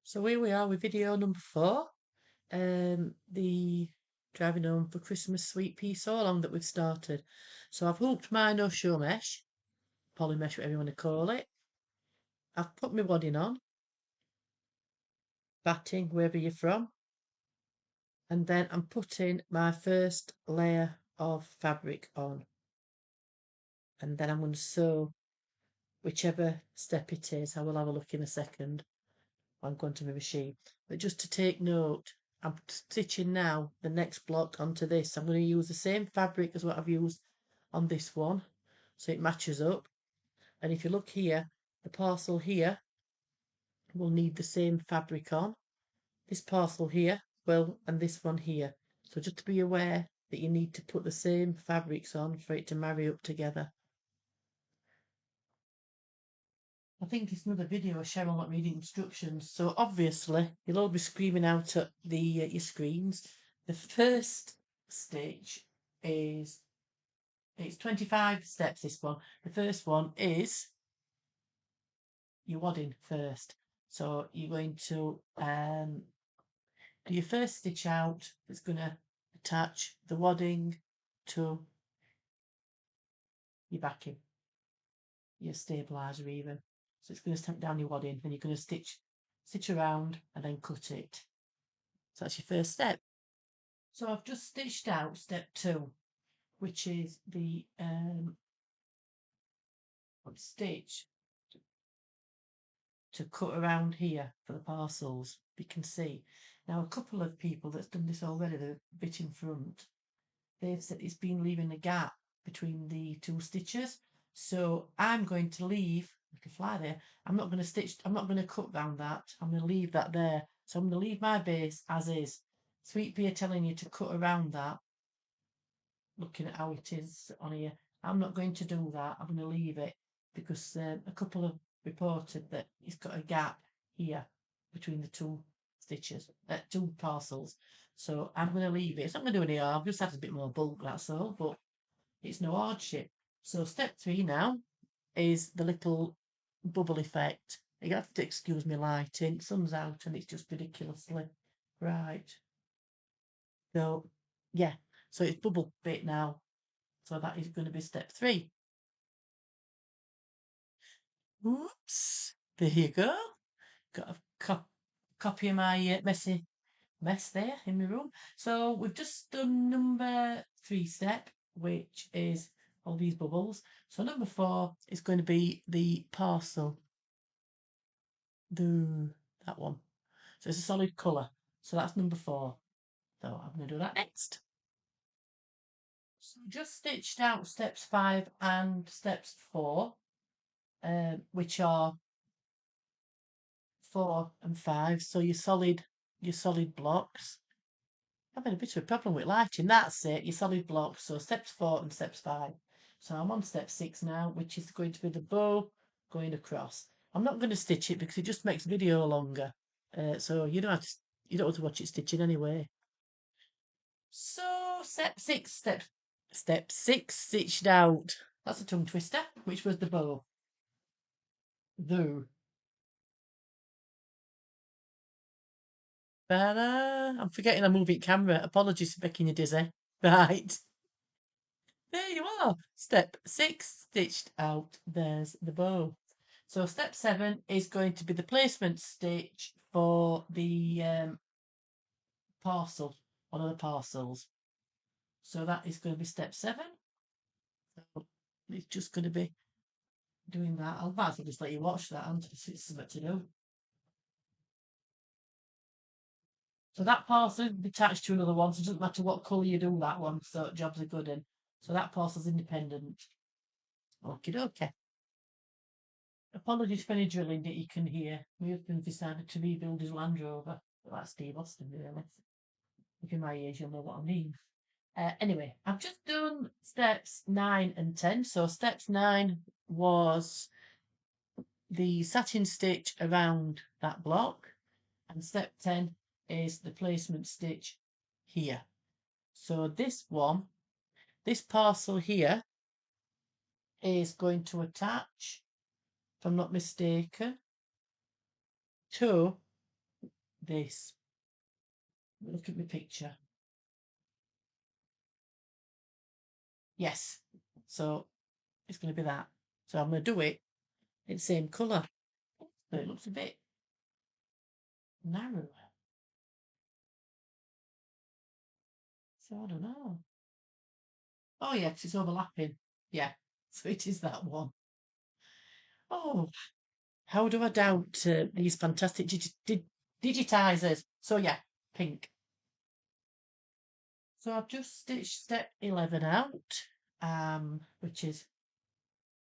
So here we are with video number 4, the Driving Home for Christmas Sweet Pea Sew Along that we've started. So I've hooked my no-show mesh, poly mesh, whatever you want to call it. I've put my wadding on, batting wherever you're from, and then I'm putting my first layer of fabric on, and then I'm going to sew whichever step it is. I will have a look in a second. I'm going to my machine. But just to take note, I'm stitching now the next block onto this. I'm going to use the same fabric as what I've used on this one, so it matches up. And if you look here, the parcel here will need the same fabric on. This parcel here will, and this one here. So just to be aware that you need to put the same fabrics on for it to marry up together. I think it's another video of Cheryl not reading instructions. So obviously you'll all be screaming out at the your screens. The first stitch is, it's 25 steps, this one. The first one is your wadding first. So you're going to do your first stitch out. It's going to attach the wadding to your backing, your stabilizer even. So it's going to stamp down your wadding, then you're going to stitch around and then cut it. So that's your first step. So I've just stitched out step 2, which is the stitch to cut around here for the parcels. You can see now a couple of people that's done this already, they're a bit in front, they've said it's been leaving a gap between the 2 stitches. So I'm going to leave, you can fly there, I'm not going to cut round that, I'm going to leave that there. So I'm going to leave my base as is. Sweet Pea are telling you to cut around that, looking at how it is on here. I'm not going to do that, I'm going to leave it because a couple have reported that it's got a gap here between the 2 stitches, 2 parcels. So I'm going to leave it. It's not going to do any harm, just has a bit more bulk, that's all, but it's no hardship. So step 3 now is the little bubble effect. You have to excuse me lighting, sun's out and it's just ridiculously bright. So yeah, so it's bubble bit now. So that is going to be step 3. Oops, there you go. Got a copy of my messy mess there in my room. So we've just done number 3 step, which is all these bubbles. So number 4 is going to be the parcel. That one. So it's a solid colour. So that's number 4. So I'm going to do that next. So just stitched out steps 5 and steps 4, which are 4 and 5. So your solid blocks. I'm having a bit of a problem with lighting. That's it, your solid blocks. So steps 4 and steps 5. So I'm on step 6 now, which is going to be the bow going across. I'm not going to stitch it because it just makes video longer. So you don't have to watch it stitching anyway. So step 6 stitched out. That's a tongue twister, which was the bow. I'm forgetting I'm moving camera. Apologies for making you dizzy. Right. There you are. Step 6 stitched out. There's the bow. So step 7 is going to be the placement stitch for the parcel, one of the parcels. So that is going to be step 7. So it's just going to be doing that. I'll might as well just let you watch that and it's something to do. So that parcel is attached to another one, so it doesn't matter what colour you do that one, so jobs are good in. So that parcel's independent. Okie dokie. Apologies for any drilling that you can hear. My husband decided to rebuild his Land Rover. Like Steve Austin, really. If you're my age, you'll know what I mean. Anyway, I've just done steps 9 and 10. So steps 9 was the satin stitch around that block, and step 10 is the placement stitch here. So this parcel here is going to attach, if I'm not mistaken, to this. Look at my picture. Yes. So it's going to be that. So I'm going to do it in the same colour. But it looks a bit narrow. So I don't know. Oh, yeah, 'cause it's overlapping. Yeah. So it is that one. Oh, how do I doubt these fantastic digitizers? So yeah, pink. So I've just stitched step 11 out, which is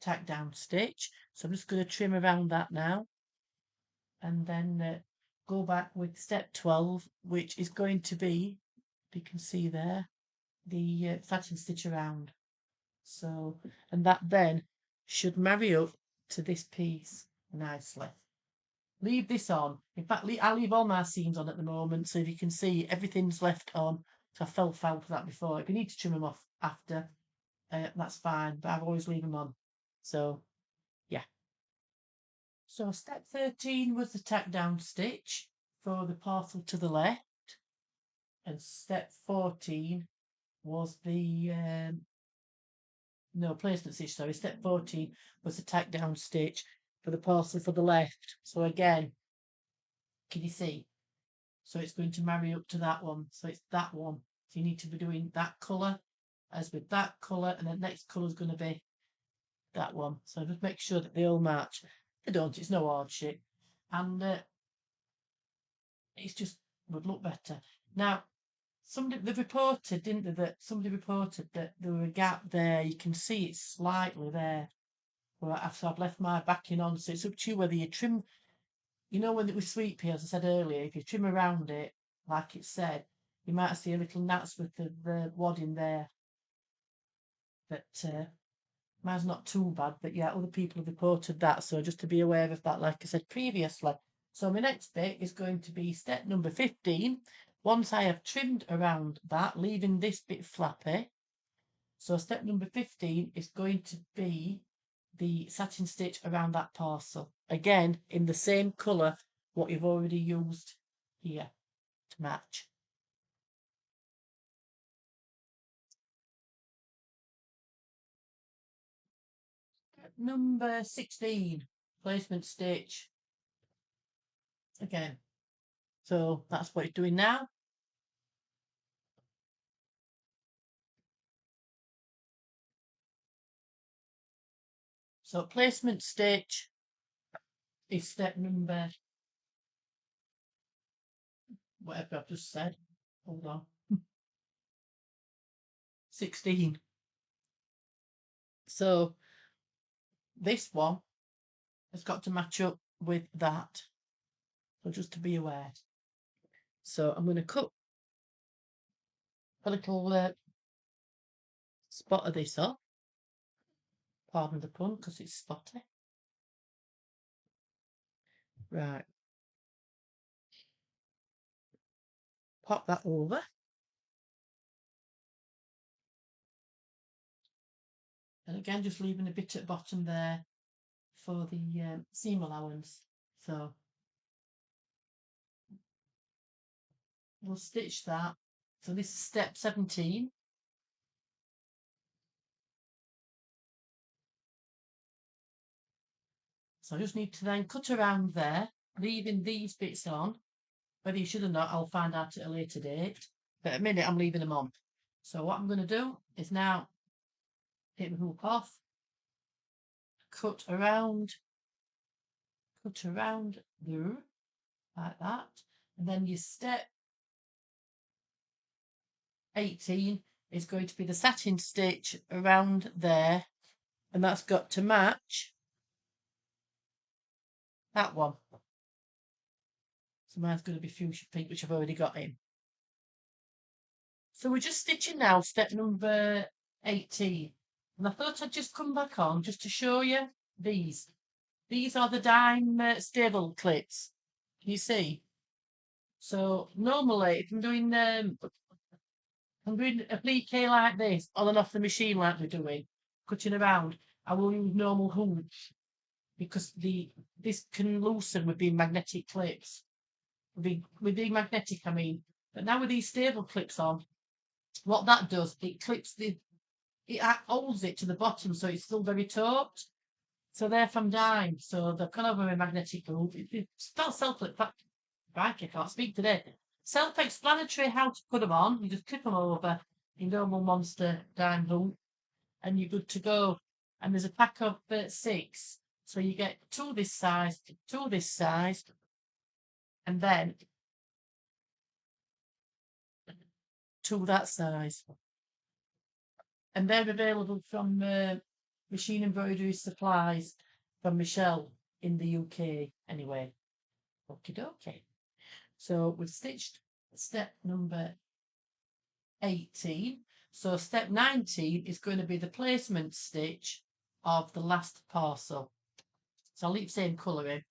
tack down stitch. So I'm just going to trim around that now and then go back with step 12, which is going to be, if you can see there, the satin stitch around. So, and that then should marry up to this piece nicely. Leave this on. In fact, I leave all my seams on at the moment, so if you can see, everything's left on. So I fell foul for that before. If you need to trim them off after, that's fine, but I always leave them on. So, yeah. So step 13 was the tack down stitch for the parcel to the left, and step 14 was the no placement stitch. Sorry, step 14 was the tack down stitch for the parcel for the left. So again, can you see? So it's going to marry up to that one. So it's that one. So you need to be doing that colour as with that colour, and the next colour is going to be that one. So just make sure that they all match. They don't, it's no hardship. And it's just would look better. Now, they've reported, didn't they, that somebody reported that there were a gap there. You can see it's slightly there. Well, after I've left my backing on, so it's up to you whether you trim. You know, when it was sweet pea, as I said earlier, if you trim around it, like it said, you might see a little gnat's with the wadding there. But mine's not too bad. But yeah, other people have reported that. So just to be aware of that, like I said previously. So my next bit is going to be step number 15. Once I have trimmed around that, leaving this bit flappy. So step number 15 is going to be the satin stitch around that parcel. Again, in the same colour what you've already used here to match. Number 16, placement stitch. Again. So that's what it's doing now. So placement stitch is step number, whatever I've just said. Hold on. 16. So this one has got to match up with that. So just to be aware. So I'm going to cut a little spot of this off. Pardon the pun, because it's spotty. Right. Pop that over. And again, just leaving a bit at bottom there for the seam allowance. So we'll stitch that. So this is step 17. So I just need to then cut around there, leaving these bits on. Whether you should or not, I'll find out at a later date. But at a minute, I'm leaving them on. So what I'm going to do is now take the hook off, cut around there, like that. And then your step 18 is going to be the satin stitch around there, and that's got to match that one. So mine's going to be fuchsia pink, which I've already got in. So we're just stitching now step number 18, and I thought I'd just come back on just to show you these. These are the dime stable clips. Can you see? So normally if I'm doing applique like this on and off the machine like we're doing, cutting around, I will use normal hoops because this can loosen with being magnetic clips. with the magnetic, I mean. But now with these stable clips on, what that does, it clips it holds it to the bottom, so it's still very taut. So they're from Dime. So they've gone over a magnetic loop. It's not I can't speak today. Self-explanatory how to put them on. You just clip them over in normal Monster Dime loop, and you're good to go. And there's a pack of 6, so you get 2 this size, 2 this size, and then 2 that size. And they're available from Machine Embroidery Supplies from Michelle in the UK. Anyway, okie dokie. So we've stitched step number 18. So step 19 is going to be the placement stitch of the last parcel. So I'll leave the same colouring.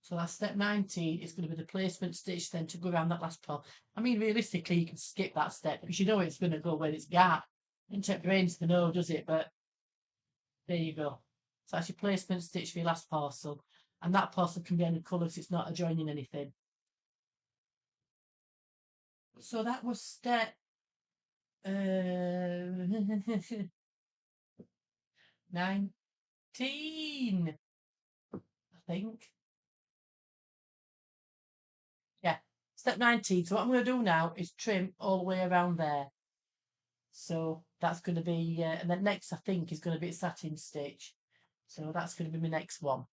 So that's step 19 is going to be the placement stitch then to go around that last part. I mean, realistically, you can skip that step because you know it's going to go where it's got. It takes brains to know, does it? But there you go. So that's your placement stitch for your last parcel. And that parcel can be any colour so it's not adjoining anything. So that was step 19. I think. Yeah, step 19. So what I'm going to do now is trim all the way around there. So that's going to be, and then next I think is going to be a satin stitch. So that's going to be my next one.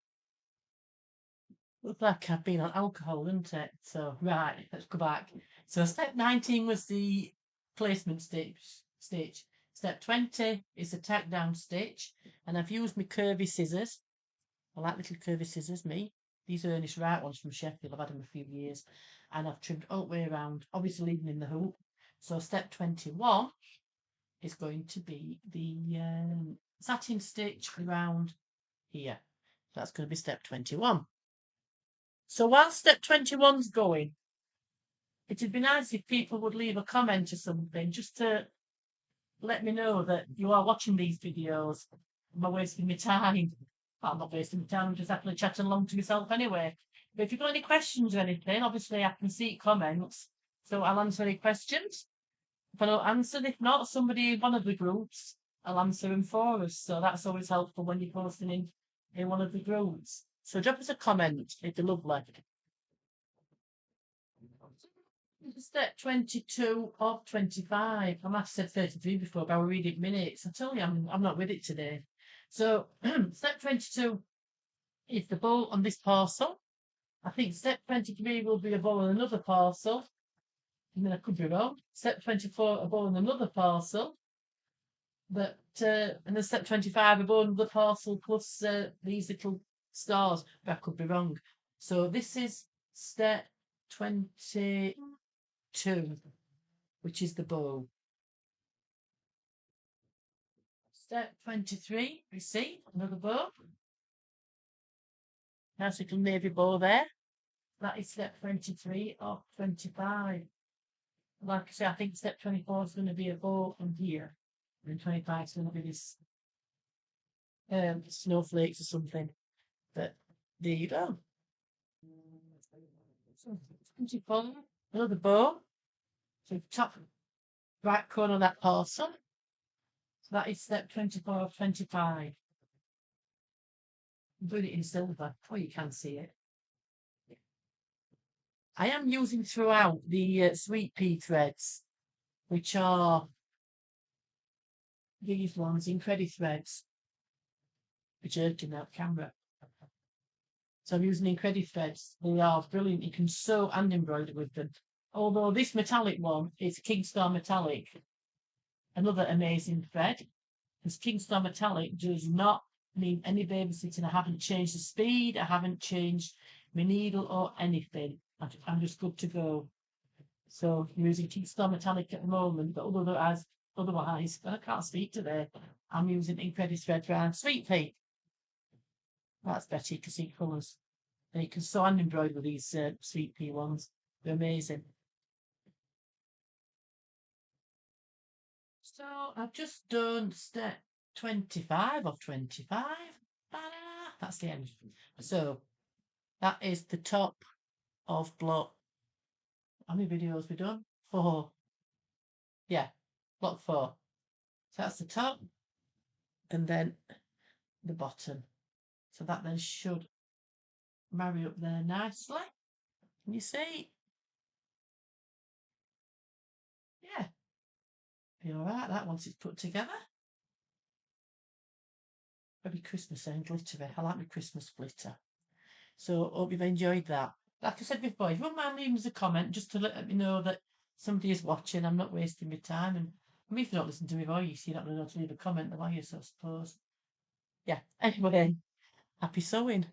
Looks like I've been on alcohol, isn't it? So, right, let's go back. So step 19 was the placement stitch. Step 20 is the tack down stitch. And I've used my curvy scissors. I like little curvy scissors, me. These are Ernest Wright ones from Sheffield. I've had them a few years. And I've trimmed all the way around, obviously leaving in the hoop. So step 21 is going to be the satin stitch around here. That's going to be step 21. So while step 21's going, it'd be nice if people would leave a comment or something just to let me know that you are watching these videos. Am I wasting my time? Well, I'm not wasting my time, I'm just happily chatting along to myself anyway. But if you've got any questions or anything, obviously I can see comments, so I'll answer any questions. If I don't answer, if not, somebody in one of the groups, I'll answer them for us. So that's always helpful when you're posting in one of the groups. So drop us a comment, it'd be lovely. Step 22 of 25. I might have said 33 before, but I will read it minutes. I tell you, I'm not with it today. So step 22 is the bow on this parcel. I think step 23 will be a bow on another parcel. I mean, I could be wrong. Step 24, a bow on another parcel. But and then step 25, a bow on the parcel plus these little stars. But I could be wrong. So this is step 22, which is the bow. Step 23, we see another bow. Nice little navy bow there. That is step 23 of 25. Like I say, I think step 24 is going to be a bow from here. And 25 is going to be this snowflakes or something. But there you go. So 24, another bow. So top right corner of that parcel. So that is step 24 of 25. I'm doing it in silver. Oh, you can see it. I am using throughout the sweet pea threads, which are these ones, Incredi threads, which are in that camera. So I'm using Incredi threads. They are brilliant. You can sew and embroider with them. Although this metallic one is Kingstar Metallic, another amazing thread. Because Kingstar Metallic does not need any babysitting. I haven't changed the speed. I haven't changed my needle or anything. I'm just good to go. So I'm using Kingstar Metallic at the moment, but otherwise, I can't speak today. I'm using Incredi thread round Sweet Pea. That's better, you can see colours. And you can sew and embroider these Sweet Pea ones. They're amazing. So I've just done step 25 of 25. Ta-da! That's the end. So that is the top of block how many videos we done? 4. Yeah, block 4. So that's the top and then the bottom. So that then should marry up there nicely. Can you see? Yeah, be all right that once it's put together. Very Christmassy and glittery. I like my Christmas glitter. So hope you've enjoyed that. Like I said before, if you wouldn't mind leaving us a comment just to let me know that somebody is watching, I'm not wasting my time. And I mean, if you don't listen to me voice, you're not going to know to leave a comment, are you? So I suppose. Yeah. Anyway, happy sewing.